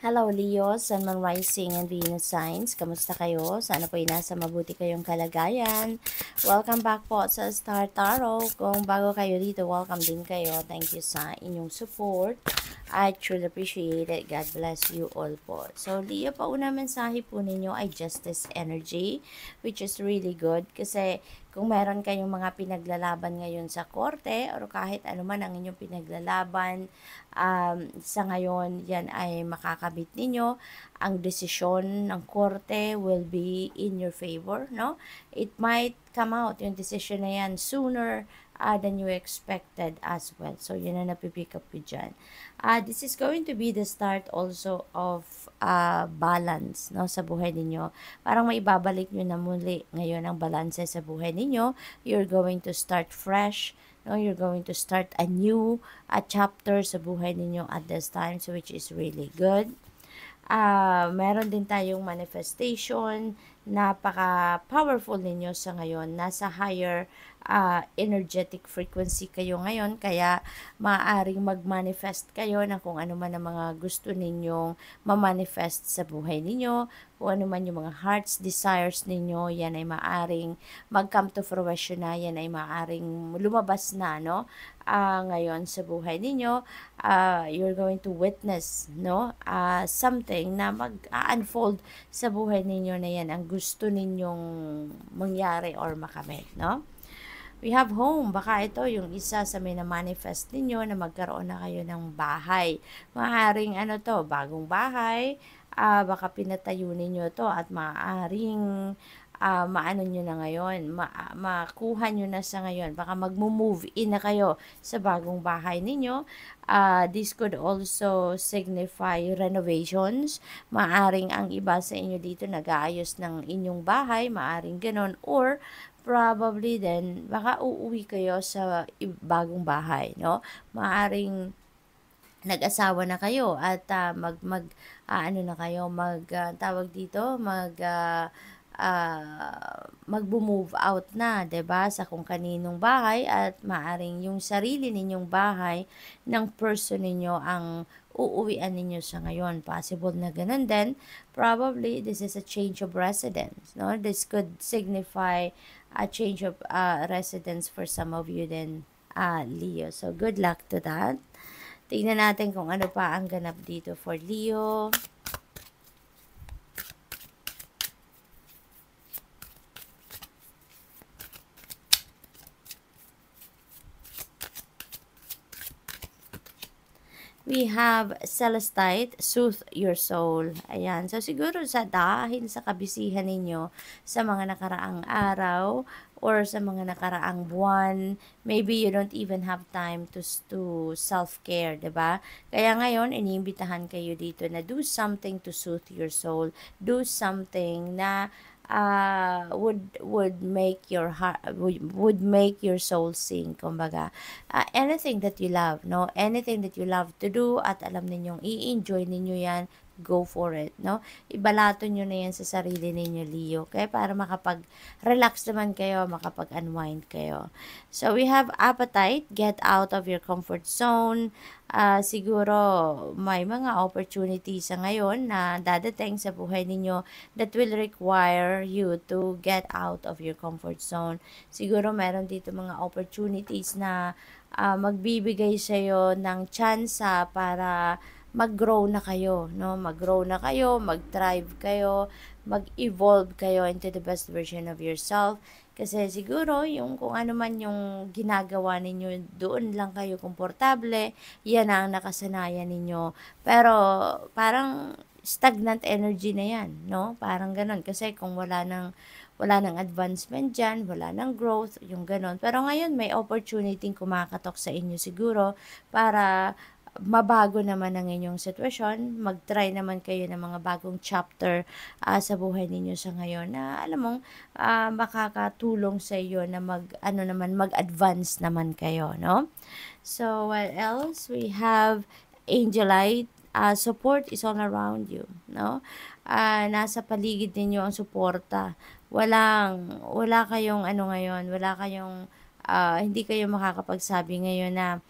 Hello Leo, Sun, Moon, Rising, and Venus signs. Kamusta kayo? Sana po ay nasa mabuti kayong kalagayan. Welcome back po sa Star Tarot. Kung bago kayo dito, welcome din kayo. Thank you sa inyong support. I truly appreciate it. God bless you all po. So Leo, pauna mensahe po ninyo ay Justice Energy, which is really good kasi kung meron kayong mga pinaglalaban ngayon sa korte or kahit ano man ang inyong pinaglalaban, sa ngayon, yan ay makakabit ninyo. Ang desisyon ng korte will be in your favor, no? It might come out, yung decision na yan, sooner than you expected as well. So, yun na napipick up ko dyan. This is going to be the start also of balance, no, sa buhay ninyo. Parang maibabalik nyo na muli ngayon ang balance sa buhay ninyo. You're going to start fresh, no? You're going to start a new chapter sa buhay ninyo at this time, so which is really good. Meron din tayong manifestation, napaka-powerful ninyo sa ngayon, nasa higher energetic frequency kayo ngayon, kaya maaaring mag-manifest kayo ng kung ano man ang mga gusto ninyong ma-manifest sa buhay ninyo, kung ano man yung mga hearts, desires ninyo, yan ay maaaring mag-come to fruition na, yan ay maaaring lumabas na, no? Ngayon sa buhay ninyo, you're going to witness, no? Something na mag-unfold sa buhay ninyo na yan ang gusto ninyong mangyari or makamit, no? We have home. Baka ito yung isa sa may na-manifest ninyo na magkaroon na kayo ng bahay. Maaaring ano to, bagong bahay. Baka pinatayo ninyo to at maaaring maano nyo na ngayon, makuha nyo na sa ngayon. Baka mag-move in na kayo sa bagong bahay ninyo. This could also signify renovations. Maaring ang iba sa inyo dito nag-aayos ng inyong bahay, maaring ganon, or probably then baka uuwi kayo sa bagong bahay, no? Maaring nag-asawa na kayo at ano na kayo, tawag dito, mag-move out na, 'di ba, sa kung kaninong bahay, at maaring yung sarili ninyong bahay ng person ninyo ang uuwian ninyo sa ngayon. Possible na ganun din. Probably this is a change of residence, no? This could signify a change of residence for some of you then, Leo. So good luck to that. Tingnan natin kung ano pa ang ganap dito for Leo. We have Celestite, soothe your soul. Ayan. So, siguro dahil sa kabisihan ninyo sa mga nakaraang araw or sa mga nakaraang buwan, maybe you don't even have time to self-care, 'di ba? Kaya ngayon, iniimbitahan kayo dito na do something to soothe your soul. Do something na would make your heart, would make your soul sing, kumbaga. Anything that you love, no? Anything that you love to do at alam ninyong i-enjoy ninyo yan, go for it, no? Ibalato nyo na yan sa sarili ninyo, Leo, okay? Para makapag-relax naman kayo, makapag-unwind kayo. So, we have appetite, get out of your comfort zone. Siguro, may mga opportunities sa ngayon na dadating sa buhay ninyo that will require you to get out of your comfort zone. Siguro, meron dito mga opportunities na magbibigay sa'yo ng tsansa para mag-grow na kayo, no? Mag-grow na kayo, mag-thrive kayo, mag-evolve kayo into the best version of yourself. Kasi siguro, yung kung ano man yung ginagawa ninyo, doon lang kayo komportable, yan ang nakasanayan ninyo. Pero, parang stagnant energy na yan, no? Parang ganun. Kasi kung wala nang advancement dyan, wala nang growth, yung ganun. Pero ngayon, may opportunity kumakatok sa inyo siguro para mabago naman ang inyong sitwasyon, mag-try naman kayo ng mga bagong chapter sa buhay ninyo sa ngayon na alam mong makakatulong sa iyo na mag-advance naman kayo, no? So, what else? We have Angelite. Support is all around you, no? Nasa paligid ninyo ang suporta. Wala kayong ano ngayon, hindi kayo makakapagsabi ngayon na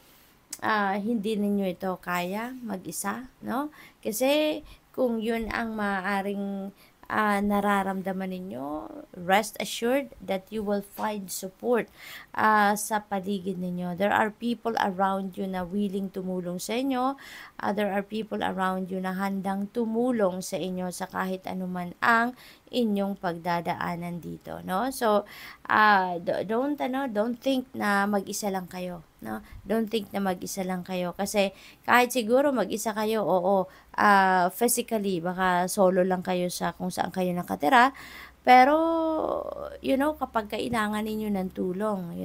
hindi ninyo ito kaya mag-isa, no? Kasi kung yun ang maaaring nararamdaman ninyo, rest assured that you will find support sa paligid ninyo. There are people around you na willing tumulong sa inyo. There are people around you na handang tumulong sa inyo sa kahit anuman ang inyong pagdadaanan dito, no? So, don't think na mag-isa lang kayo, no? Don't think na mag-isa lang kayo kasi kahit siguro mag-isa kayo, oo, physically baka solo lang kayo sa kung saan kayo nakatira, pero kapag kailangan ninyo ng tulong,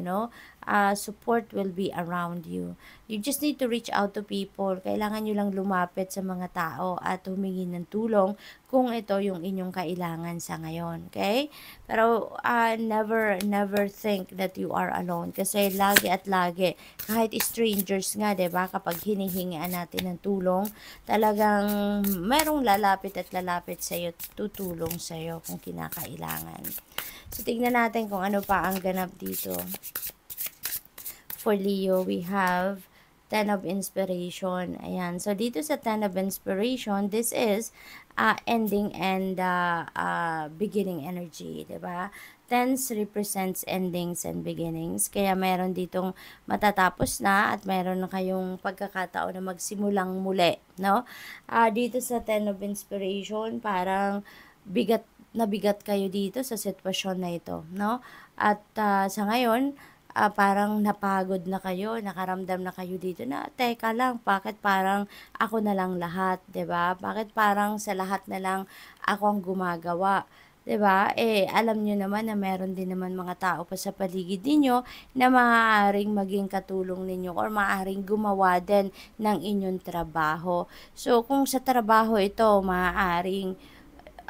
support will be around you. You just need to reach out to people. Kailangan nyo lang lumapit sa mga tao at humingi ng tulong kung ito yung inyong kailangan sa ngayon. Okay? Pero never think that you are alone. Kasi lagi at lagi, kahit strangers nga, 'di ba, kapag hinihingian natin ng tulong, talagang merong lalapit at lalapit sa iyo, tutulong sa iyo kung kinakailangan. So tingnan natin kung ano pa ang ganap dito. For Leo, we have Ten of Inspiration. Ayan. So, dito sa Ten of Inspiration, this is ending and beginning energy. Diba? Tens represents endings and beginnings. Kaya meron ditong matatapos na at meron na kayong pagkakataon na magsimulang muli. No? Dito sa Ten of Inspiration, parang bigat kayo dito sa sitwasyon na ito. No? At sa ngayon, parang napagod na kayo, nakaramdam na kayo dito na, teka lang, bakit parang ako na lang lahat, 'di ba? Bakit parang sa lahat na lang ako ang gumagawa, 'di ba? Alam niyo naman na meron din naman mga tao pa sa paligid niyo na maaaring maging katulong ninyo or maaaring gumawa din ng inyong trabaho. So, kung sa trabaho ito, maaaring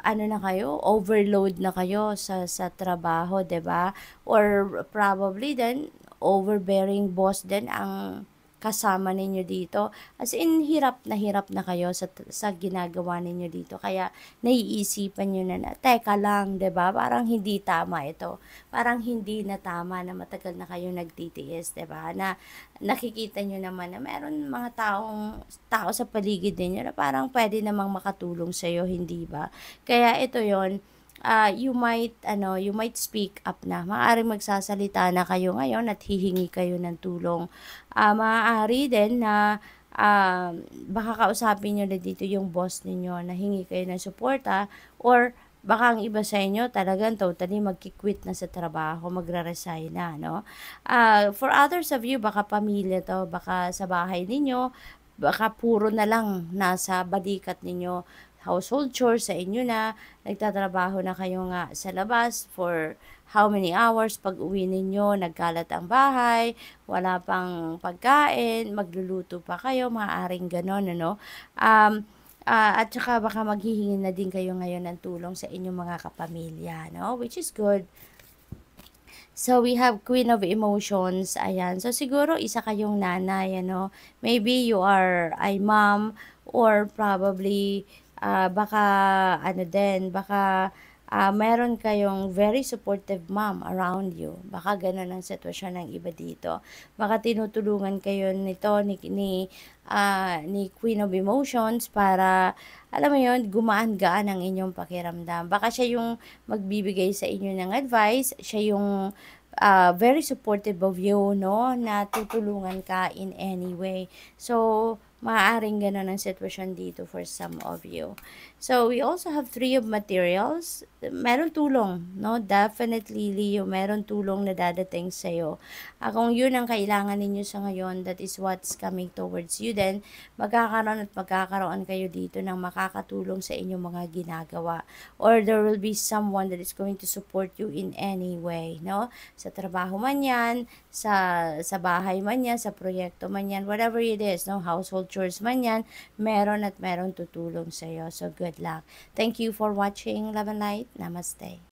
na kayo, overload na kayo sa trabaho, 'di ba? Or probably then overbearing boss din ang kasama ninyo dito. As in, hirap na kayo sa ginagawa ninyo dito. Kaya, naiisipan nyo na, teka lang, 'di ba? Parang hindi tama ito. Parang hindi na tama na matagal na kayo nagtitiis, 'di ba? Na nakikita nyo naman na meron mga tao sa paligid ninyo na parang pwede namang makatulong sa iyo, hindi ba? Kaya ito 'yon, you might speak up na. Maaaring magsasalita na kayo ngayon at hihingi kayo ng tulong. Maaari din na baka kausapin nyo na dito yung boss ninyo na hingi kayo ng suporta, or baka ang iba sa inyo talagang totally magki-quit na sa trabaho, magre-resign na, no? For others of you, baka pamilya to, baka sa bahay ninyo, baka puro na lang nasa balikat ninyo, household chores sa inyo na, nagtatrabaho na kayo nga sa labas for how many hours, pag uwi ninyo, nagkalat ang bahay, wala pang pagkain, magluluto pa kayo, maaaring ganon, ano? At saka baka maghihingi na din kayo ngayon ng tulong sa inyong mga kapamilya, no? Which is good. So, we have Queen of Emotions. Ayan. So, siguro isa kayong nanay, ano? Maybe you are a mom, or probably baka meron kayong very supportive mom around you. Baka ganun ang sitwasyon ng iba dito. Baka tinutulungan kayo nito ni Queen of Emotions para, alam mo yun, gumaan-gaan ang inyong pakiramdam. Baka siya yung magbibigay sa inyo ng advice, siya yung very supportive of you, no, na tutulungan ka in any way. So, maaaring ganun ang sitwasyon dito for some of you. So, we also have Three of Materials. Meron tulong, no? Definitely, Leo, meron tulong na dadating sa'yo. Kung yun ang kailangan ninyo sa ngayon, that is what's coming towards you, then magkakaroon kayo dito ng makakatulong sa inyong mga ginagawa. Or there will be someone that is going to support you in any way, no? Sa trabaho man yan, sa bahay man yan, sa proyekto man yan, whatever it is, no? Household chores man yan, meron tutulong sa'yo. So, good luck. Thank you for watching. Love and light. Namaste.